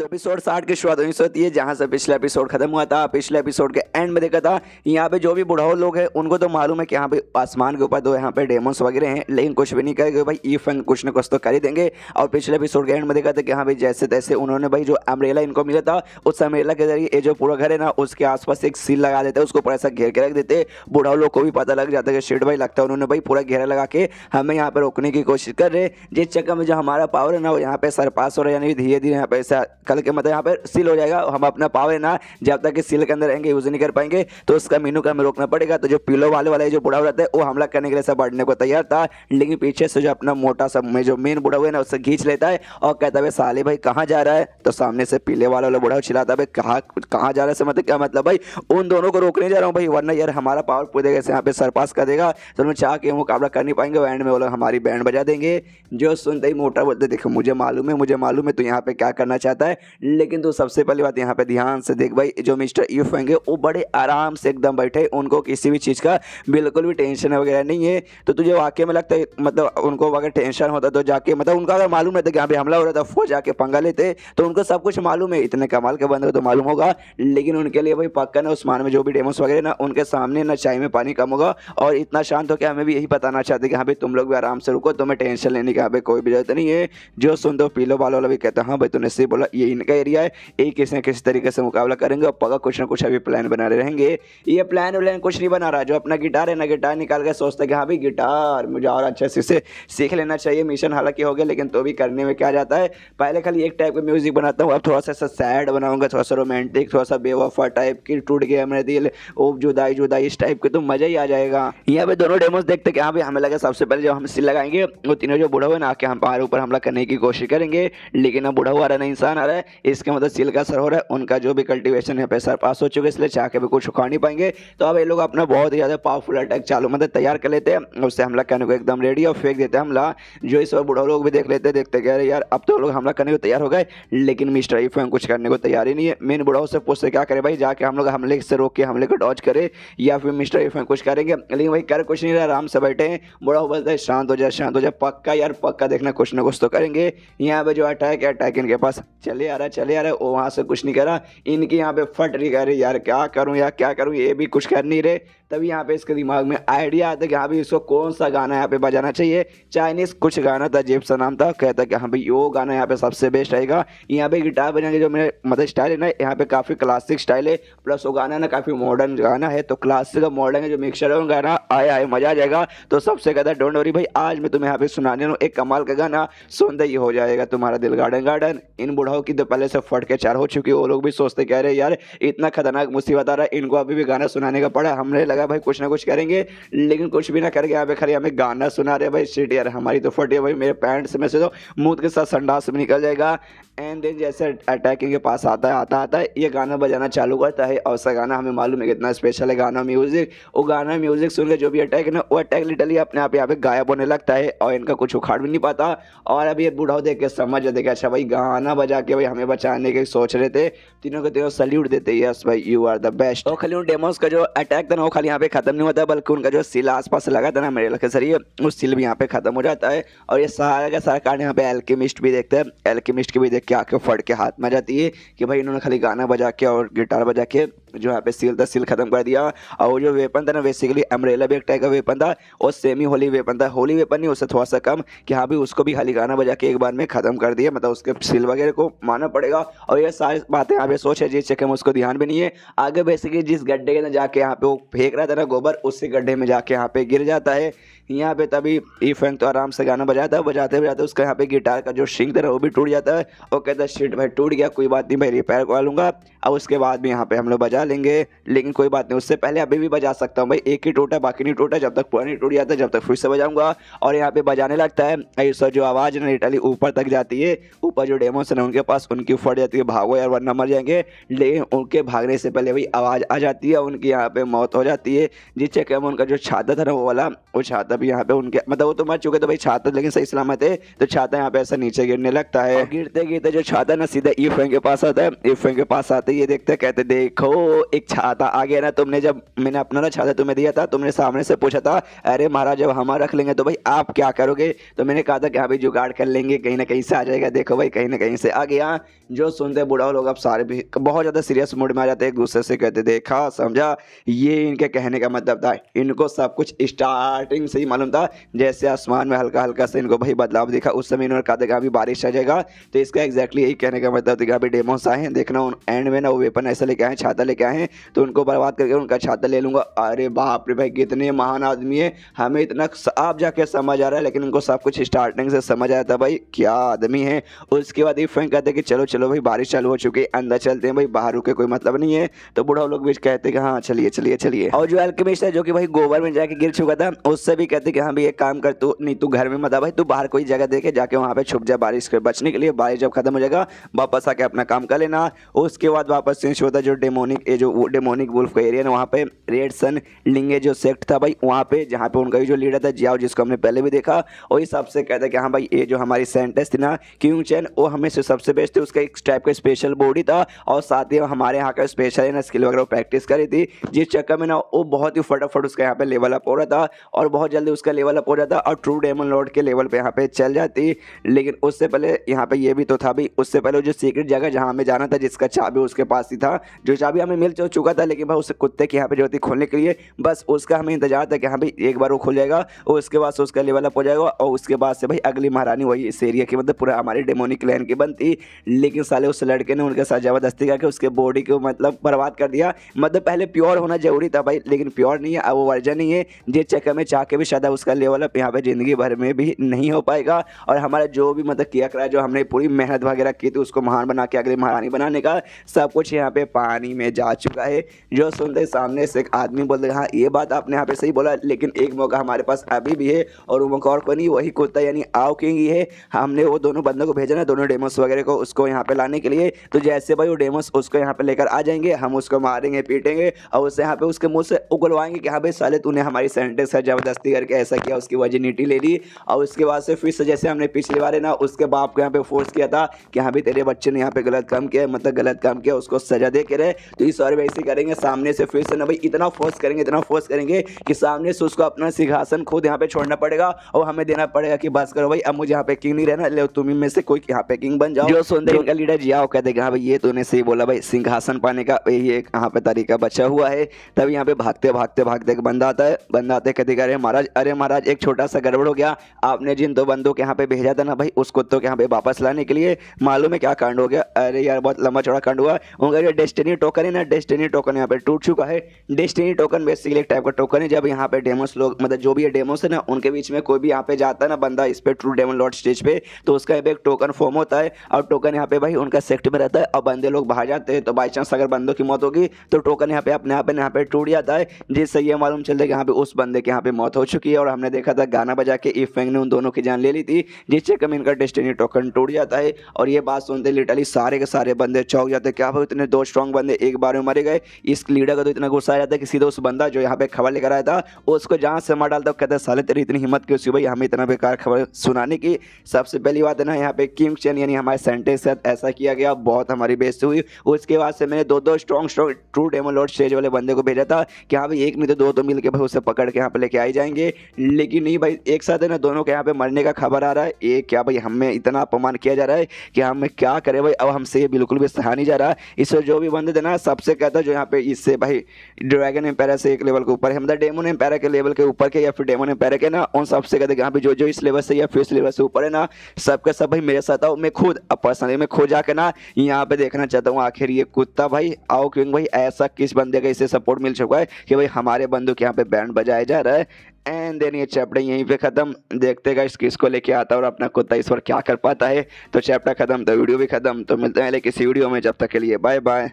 तो एपिसोड 60 की शुरुआत वहीं से होती है जहां से पिछला एपिसोड खत्म हुआ था। पिछले एपिसोड के एंड में देखा था यहाँ पे जो भी बुढ़ाओ लोग हैं उनको तो मालूम है कि यहाँ पे आसमान के ऊपर दो यहाँ पे डेमोन्स वगैरह हैं, लेकिन कुछ भी नहीं करेंगे भाई। ई फंग कुछ ना कुछ तो कर ही देंगे। और पिछले एपिसोड के एंड में देखा था कि यहाँ भाई जैसे तैसे उन्होंने भाई जो अम्ब्रेला इनको मिला था उस अम्ब्रेला के जरिए जो पूरा घर है ना उसके आसपास एक सील लगा देते, उसको ऊपर ऐसा घेर के रख देते। बुढ़ाओ लोग को भी पता लग जाता है कि शिट भाई लगता है उन्होंने भाई पूरा घेरा लगा के हमें यहाँ पे रोकने की कोशिश कर रहे। जिस चक्कर में जो हमारा पावर है ना वो यहाँ पे सरपास हो रहा है, यानी धीरे धीरे यहाँ पे ऐसा कल के मतलब यहाँ पे सील हो जाएगा। हम अपना पावर है ना जब तक कि सील के अंदर रहेंगे यूज नहीं कर पाएंगे, तो उसका मीनू का हमें रोकना पड़ेगा। तो जो पिलो वाले जो बुढ़ा रहता है वो हमला करने के लिए सब बढ़ने को तैयार था, लेकिन पीछे से जो अपना मोटा सा में जो मेन बुढ़ा हुआ है ना उससे खींच लेता है और कहता है साले भाई कहाँ जा रहा है। तो सामने से पीले वाला बुढ़ा चिल्लाता है कहाँ जा रहा है, मतलब क्या मतलब भाई उन दोनों को रोकने जा रहा हूँ भाई, वरना यार हमारा पावर पूरे यहाँ पे सरपास कर देगा, तो उन्हें चाह के मुकाबला कर नहीं पाएंगे। एंड में वो लोग हमारी बैंड बजा देंगे। जो सुनते ही मोटा बोलते देखो मुझे मालूम है तो यहाँ पे क्या करना चाहता है, लेकिन तो सबसे पहली बात यहाँ पे ध्यान से देख भाई जो मिस्टर ईफ होंगे वो बड़े आराम से एकदम बैठे, उनको किसी भी चीज़ का बिल्कुल भी टेंशन वगैरह नहीं है। तो तुझे वाकई में लगता है मतलब उनको अगर टेंशन होता तो जाके मतलब उनका अगर मालूम रहता कि यहाँ पे हमला हो रहा था वो जाके पंगा लेते, तो उनको सब कुछ मालूम है, इतने कमाल के बंदे तो मालूम होगा। लेकिन उनके लिए भाई पक्का ना उस्मान में जो भी डेमोस वगैरह ना उनके सामने ना चाय में पानी कम होगा और इतना शांत हो के हमें भी यही बताना चाहते कि हाँ भाई तुम लोग भी आराम से रुको, तुम्हें टेंशन लेने की यहाँ पे कोई भी जरूरत नहीं है। जो सुन दो पीलो वाला भी कहता है हाँ भाई तूने सही बोला, ये इनका एरिया है, ये किसी न किसी तरीके से मुकाबला करेंगे और पक्का कुछ ना कुछ अभी प्लान बना रहे रहेंगे। ये प्लान कुछ नहीं बना रहा, जो अपना गिटार है ना गिटार निकाल के सोचता है कि हाँ भाई गिटार मुझे और अच्छे से सीख लेना चाहिए। मिशन हालांकि हो गया लेकिन तो भी करने में क्या जाता है, पहले खाली एक टाइप का म्यूजिक बनाता हूँ, अब थोड़ा सा सैड बनाऊंगा, थोड़ा सा रोमांटिक, थोड़ा सा बेवफा टाइप की, टूट गया मेरा दिल, ओ जुदाई जुदाई इस टाइप के, तो मजा ही आ जाएगा। यहाँ पे दोनों डेमोस देखते कि हाँ भाई हमें लगा सबसे पहले जब हम सील लगाएंगे वो तीनों जो बुढ़ा हुआ ना आके हमारे ऊपर हमला करने की कोशिश करेंगे, लेकिन अब बुढ़ा हुआ आ रहा है ना इंसान आ रहा है, इसके मतलब सील का असर हो रहा है, उनका जो भी कल्टीवेशन है पैसा पास हो चुके इसलिए चाह के भी कुछ उखाड़ नहीं पाएंगे। तो अब ये लोग अपना बहुत ही ज़्यादा पावरफुल अटैक चालू मतलब तैयार कर लेते हैं, उससे हमला करने को एकदम रेडी और फेंक देते हैं हमला। जो इस बार बुढ़ा लोग भी देख लेते देखते कि अरे यार अब तो लोग हमला करने को तैयार हो गए, लेकिन मिस्टर ईफ कुछ करने को तैयार ही नहीं है। मेन बुढ़ाओं से पूछते क्या करे भाई, जाके हम लोग हमले से रोक के हमले को डॉज करे या फिर मिस्टर ईफ कुछ करेंगे, लेकिन भाई कर कुछ नहीं रहा, आराम से बैठे हैं। बुढ़ाओ बोलता है शांत हो जाए पक्का यार पक्का देखना कुछ ना कुछ तो करेंगे। यहाँ पे जो अटैक इनके पास चले आ रहा है वो वहाँ से कुछ नहीं करा, इनकी यहाँ पे फट रही कह रही यार क्या करूँ ये भी कुछ कर नहीं रहे। तभी यहाँ पे इसके दिमाग में आइडिया आता है कि हाँ भाई इसको कौन सा गाना यहाँ पे बजाना चाहिए। चाइनीज कुछ गाना था, अजीब सा नाम था, कहता कि हाँ भाई वो गाना यहाँ पे सबसे बेस्ट रहेगा। यहाँ पे गिटार बजाने जो मेरे मतलब स्टाइल है ना यहाँ पे काफ़ी क्लासिक स्टाइल है, प्लस वो गाना ना काफ़ी मॉडर्न गाना है, तो क्लासिक और मॉडर्न जो मिक्सचर है वो गाना आया मजा आ जाएगा। तो सबसे कहता डोंट वरी भाई आज मैं तुम्हें यहाँ पे सुनाने हूँ एक कमाल का गाना, सुनते ही हो जाएगा तुम्हारा दिल गार्डन। इन बुढ़ाओं की तो पहले से फट के चार हो चुकी है, वो लोग भी सोचते कह रहे यार इतना खतरनाक मुसीबत आ रहा है, इनको अभी भी गाना सुनाने का पड़ा। हमने लगा भाई कुछ ना कुछ करेंगे, लेकिन कुछ भी ना करके यहाँ पे खाली हमें गाना सुना रहे भाई। शिट यार हमारी तो फटी है भाई, मेरे पैंट्स में से तो मुंह के साथ संडास में निकल जाएगा। एंड देन जैसे अटैकिंग के पास आता है ये गाना बजाना चालू करता है, और उसका गाना हमें मालूम है कितना स्पेशल है गाना म्यूजिक। वो गाना म्यूजिक सुन के जो भी अटैक है ना वो अटैक लिटरली अपने आप यहाँ पे गायब होने लगता है और इनका कुछ उखाड़ भी नहीं पाता। और अभी ये बुढ़ाओ देख के समझ जाते अच्छा भाई गाना बजा के भाई हमें बचाने के सोच रहे थे, तीनों के तीनों सल्यूट देते यस भाई यू आर द बेस्ट। तो खाली उन डेमोस का जो अटैक था ना वो खाली यहाँ पे खत्म नहीं होता, बल्कि उनका जो सील आसपास लगा था ना मेरे के जरिए उस सील भी यहाँ पे खत्म हो जाता है। और ये सारा का सारा कारण यहाँ पे एल्केमिस्ट भी देखते हैं, एल्केमिस्ट की भी देख के आके फट के हाथ में जाती है कि भाई इन्होंने खाली गाना बजा के और गिटार बजा के जो यहाँ पे सील था सील खत्म कर दिया। और वो जो वेपन था ना बेसिकली अम्ब्रेला भी एक टाइप का वेपन था और सेमी होली वेपन था, होली वेपन नहीं उससे थोड़ा सा कम, कि हाँ भी उसको भी खाली गाना बजा के एक बार में खत्म कर दिया, मतलब उसके सील वगैरह को मानना पड़ेगा। और ये सारी बातें यहाँ पे सोच है जिस चक्कर में उसको ध्यान भी नहीं है। आगे बेसिकली जिस गड्ढे के अंदर जाके यहाँ पे वो फेंक रहा था ना गोबर, उसी गड्ढे में जाके यहाँ पे गिर जाता है। यहाँ पे तभी ईफेंग तो आराम से गाना बजाता है, बजाते बजाते उसका यहाँ पे गिटार का जो स्ट्रिंग था वो भी टूट जाता है। और कहता है शिट भाई टूट गया कोई बात नहीं भाई रिपेयर करवा लूंगा, अब उसके बाद भी यहाँ पे हम लोग बजा लेंगे, लेकिन कोई बात नहीं उससे पहले अभी भी बजा सकता हूँ भाई, एक ही टूटा बाकी नहीं टूटा, जब तक पूरा नहीं टूट जाता जब तक फिर से बजाऊंगा। और यहाँ पे बजाने लगता है ऐसा जो आवाज़ ना इटली ऊपर तक जाती है, ऊपर जो डेमोस है ना उनके पास उनकी फट जाती है भागो यार वरना मर जाएंगे, लेकिन उनके भागने से पहले भाई आवाज़ आ जाती है, उनकी यहाँ पे मौत हो जाती है। जिस चक्कर में उनका जो छाता था ना वो वाला वो छाता भी यहाँ पे उनके मतलब वो तो मर चुके थे भाई छाता, लेकिन सही सलामत है, तो छाता यहाँ पे ऐसा नीचे गिरने लगता है। गिरते गिरते जो छाता ना सीधा ईफेंग के पास आता है, ईफेंग के पास आते ये देखते कहते देखो एक छाता आ गया ना, तुमने जब मैंने अपना ना छाता तुम्हें दिया था, तुमने सामने से पूछा था अरे महाराज जब हमारा रख लेंगे तो भाई आप क्या करोगे, तो मैंने कहा था कि हाँ भाई जुगाड़ कर लेंगे, कहीं ना कहीं से आ जाएगा। देखो भाई कहीं ना कहीं से आ गया। जो सुनते बूढ़ा लोग अब सारे भी बहुत ज़्यादा सीरियस मूड में आ जाते हैं, एक दूसरे से कहते देखा समझा, ये इनके कहने का मतलब था। इनको सब कुछ स्टार्टिंग से ही मालूम था, जैसे आसमान में हल्का हल्का से इनको भाई बदलाव दिखा, उस समय इन्होंने कहा था कि अभी बारिश आ जाएगा। तो इसका एग्जैक्टली यही कहने का मतलब था कि अभी डेमोस आए हैं, देखना एंड में ना वो वेपन ऐसा लेके आए, छाता लेके आए हैं, तो उनको बर्बाद करके उनका छाता ले लूंगा। अरे बाप रे भाई कितने महान आदमी है, हमें इतना आप जाके समझ आ रहा है, लेकिन उनको सब कुछ स्टार्टिंग से समझ आया था भाई क्या आदमी है। उसके बाद ये फ्रेंक कहते कि चलो चलो भाई बारिश चालू हो चुकी है, अंदर चलते हैं भाई, बाहर रुके कोई मतलब नहीं है। तो बूढ़ा लोग भी कहते कि हाँ चलिए चलिए चलिए। और जो अल्केमिस्ट है जो कि भाई गोबर में जाके गिर चुका था, उससे भी कहते कि हाँ भाई एक काम कर, तू नहीं तू घर में मत आ भाई, तू बाहर कोई जगह देखे जाके वहाँ पे छुप जा बारिश से बचने के लिए, बारिश जब खत्म हो जाएगा वापस आके अपना काम कर लेना। उसके बाद वापस चेंज होता जो डेमोनिक वुल्फ का एरिया है वहाँ पे रेड सन लिंगे जो सेक्ट था भाई, वहाँ पे जहाँ पे उनका जो लीडर था जियाओ, जिसको हमने पहले भी देखा, वही सबसे कहता कि हाँ भाई ये जो हमारी साइंटिस्ट थी ना क्यूंग चैन, वो हमें से सबसे बेस्ट थी, उसका एक टाइप का स्पेशल बॉडी था, और साथ ही हमारे यहाँ का स्पेशल है ना स्किल वगैरह प्रैक्टिस करी थी, जिस चक्कर में ना वो बहुत ही फटाफट उसका यहाँ पे लेवल अप हो रहा था, और बहुत जल्दी उसका लेवल अप हो जाता और ट्रू डेमन लॉर्ड के लेवल पे यहाँ पे चल जाती। लेकिन उससे पहले यहाँ पे ये भी तो था भाई, उससे पहले जो सीक्रेट जगह जहाँ हमें जाना था, जिसका चाबी उसके पास ही था, जो चाबी हमें मिल चुका था, लेकिन भाई उस कुत्ते की यहाँ पे जो थी खोलने के लिए, बस उसका हमें इंतजार था कि हाँ भाई एक बार वो खुल जाएगा और उसके बाद से उसका लेवल अप हो जाएगा, और उसके बाद से भाई अगली महारानी वही इस एरिया की मतलब पूरा हमारे डेमोनिक क्लैन की बनती। लेकिन साले उस लड़के ने उनके साथ जबरदस्ती करके उसके बॉडी को मतलब बर्बाद कर दिया। मतलब पहले प्योर होना जरूरी था भाई, लेकिन प्योर नहीं है, अब वो वर्जन नहीं है, जिस चक्कर में चाह के भी शायद उसका लेवल अप यहाँ पे जिंदगी भर में भी नहीं हो पाएगा। और हमारा जो भी मतलब किया करा, जो हमने पूरी मेहनत वगैरह की थी उसको महान बना के अगली महारानी बनाने का, सब कुछ यहाँ पे पानी में जा चुका है। जो सुनते सामने से एक आदमी बोलते हाँ ये बात आपने यहाँ पे सही बोला, लेकिन एक मौका हमारे पास अभी भी है, और वो मौका और कोई नहीं, वही कुत्ता यानी आओ किंग ही है। हमने वो दोनों बंदों को भेजा ना, दोनों डेमोस वगैरह को उसको यहाँ पे लाने के लिए, तो जैसे भाई वो डेमोस उसको यहाँ पे लेकर आ जाएंगे, हम उसको मारेंगे पीटेंगे, और उससे यहाँ पे उसके मुंह से उगलवाएंगे कि हाँ भाई साले तूने हमारी सेंटेंस से जबरदस्ती करके ऐसा किया, उसकी वर्जिनिटी ले ली। और उसके बाद से फिर से जैसे हमने पिछली बार है ना उसके बाप को यहाँ पे फोर्स किया था कि हाँ भाई तेरे बच्चे ने यहाँ पे गलत काम किया, मतलब गलत काम किया, उसको सजा दे के रहे, तो इस बार वैसे करेंगे, सामने से फिर से ना भाई इतना फोर्स करेंगे कि सामने से उसको अपना सिंहासन खुद यहाँ पे छोड़ना पड़ेगा, और हमें देना पड़ेगा कि बस करो भाई अब मुझे यहाँ पे किंग नहीं रहना, ले तुम में से कोई यहाँ पे किंग बन जाओ। जो सुंदर इनका लीडर जियाओ कहते हाँ भाई ये तूने सही बोला भाई, सिंहासन पाने का यही एक यहाँ पे तरीका बचा हुआ है। तब यहाँ पे भागते एक बंदा आता है, कहते अरे महाराज एक छोटा सा गड़बड़ हो गया, आपने जिन दो बंदों के यहाँ पे भेजा था ना भाई उस कुत्तों के यहाँ पे वापस लाने के लिए, मालूम है क्या कांड हो गया? अरे यार बहुत लंबा चौड़ा कांड हुआ। उनका जो डेस्टिनी टोकन है ना, डेस्टिनी टोकन यहाँ पे टूट चुका है। डेस्टिनी टोकन बेसिकली एक टाइप का टोकन है, जब यहाँ पे डेमोस लोग मतलब जो भी है डेमोस है ना उनके बीच में कोई भी यहाँ पे जाता है ना बंदा इस पे ट्रू डेमन लॉर्ड स्टेज पे, तो उसका एक टोकन फॉर्म होता है, और टोकन यहाँ पे भाई उनका सेक्ट में रहता है, और बंदे लोग बाहर जाते हैं, तो बाई चांस अगर बंदों की मौत होगी तो टोकन यहाँ पे अपने आप यहाँ पे टूट जाता है, जिससे ये मालूम चलता है कि यहाँ पे उस बंदे के यहाँ पे मौत हो चुकी है। और हमने देखा था गाना बजा के ई फेंग ने उन दोनों की जान ले ली थी, जिस चक्कर में इनका डेस्टिनी टोकन टूट जाता है। और ये बात सुनते लिटरली सारे के सारे बंदे चौंक जाते हैं, क्या भाई इतने दो स्ट्रॉन्ग बंदे एक बार में मारे गए। इस लीडर का तो इतना गुस्सा आ जाता है कि सीधा उस बंदा जो यहाँ पे खबर लेकर आया था उसको जहाँ से मार डालता, कहता है साले तेरी इतनी हिम्मत क्यों सी भाई हमें इतना बेकार खबर सुनाने की। सबसे पहली बात है ना यहाँ पे किंग चैन यानी हमारे सेंटेंस के साथ ऐसा किया गया, बहुत हमारी बेइज्जती हुई। उसके बाद से मैंने दो strong true demon lord stage वाले बंदे को भेजा था कि हाँ भाई एक नहीं तो दो तो मिल के भाई उसे पकड़ के यहाँ पे लेके आई जाएंगे, लेकिन नहीं भाई एक साथ है ना दोनों के यहाँ पे मरने का खबर आ रहा है। ये क्या भाई हमें इतना अपमान किया जा रहा है कि हमें क्या करें भाई, अब हमसे ये बिल्कुल भी सहा नहीं जा रहा। इससे जो भी बंदे थे ना सबसे कहता जो यहाँ पे इससे भाई ड्रैगन एम्पायर से एक लेवल के ऊपर है, मतलब डेमन एम्पायर के लेवल के ऊपर के या फिर डेमन एम्पायर के ना, उन सबसे कहते यहाँ पे जो इस लेवल से या फिर इस लेवल से ऊपर है ना सबके सब भाई मेरे साथ आओ। मैं खुद अब पर्सनली मैं खो जाकर ना यहाँ पे देखना चाहता हूँ आखिर ये कुत्ता भाई आओ क्यों भाई ऐसा किस बंदे का इसे सपोर्ट मिल चुका है कि भाई हमारे बंदों के यहाँ पे बैंड बजाया जा रहा है। एंड देन ये चैप्टर यहीं पे खत्म। देखते गाइस किसको लेके आता है और अपना कुत्ता इस बार क्या कर पाता है। तो चैप्टर खत्म तो वीडियो भी खत्म। तो मिलते हैं किसी वीडियो में, जब तक के लिए बाय बाय।